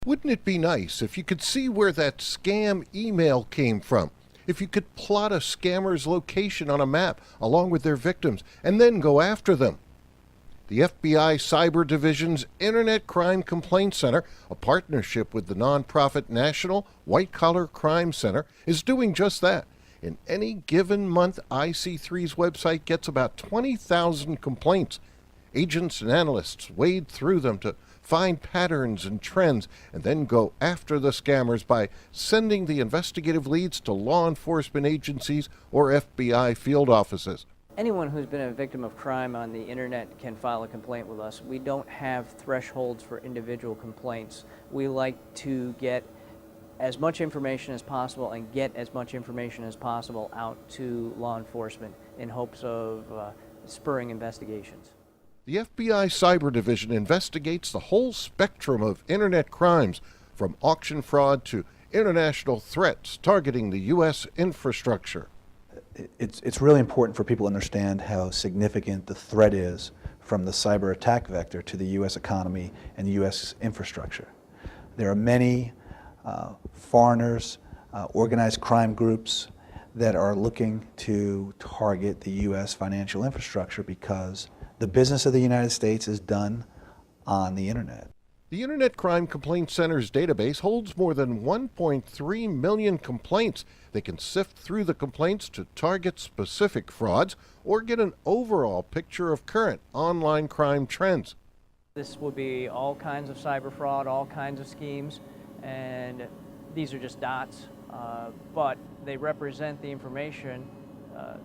Wouldn't it be nice if you could see where that scam email came from? If you could plot a scammer's location on a map along with their victims and then go after them? The FBI Cyber Division's Internet Crime Complaint Center, a partnership with the nonprofit National White Collar Crime Center, is doing just that. In any given month, IC3's website gets about 20,000 complaints. Agents and analysts wade through them to find patterns and trends and then go after the scammers by sending the investigative leads to law enforcement agencies or FBI field offices. Anyone who's been a victim of crime on the internet can file a complaint with us. We don't have thresholds for individual complaints. We like to get as much information as possible and get as much information as possible out to law enforcement in hopes of spurring investigations. The FBI Cyber Division investigates the whole spectrum of internet crimes, from auction fraud to international threats targeting the U.S. infrastructure. It's really important for people to understand how significant the threat is from the cyber attack vector to the U.S. economy and the U.S. infrastructure. There are many foreigners, organized crime groups that are looking to target the U.S. financial infrastructure because the business of the United States is done on the internet. The Internet Crime Complaint Center's database holds more than 1.3 million complaints. They can sift through the complaints to target specific frauds or get an overall picture of current online crime trends. This would be all kinds of cyber fraud, all kinds of schemes, and these are just dots, but they represent the information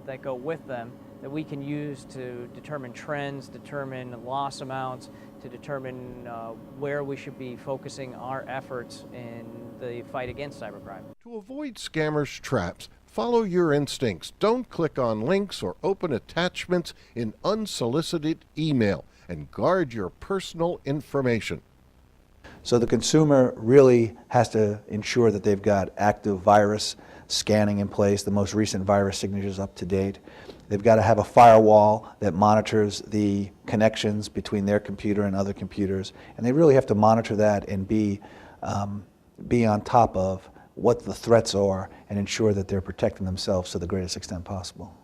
that go with them that we can use to determine trends, determine loss amounts, to determine where we should be focusing our efforts in the fight against cybercrime. To avoid scammers' traps, follow your instincts. Don't click on links or open attachments in unsolicited email, and guard your personal information. So the consumer really has to ensure that they've got active virus scanning in place, the most recent virus signatures up to date. They've got to have a firewall that monitors the connections between their computer and other computers, and they really have to monitor that and be on top of what the threats are and ensure that they're protecting themselves to the greatest extent possible.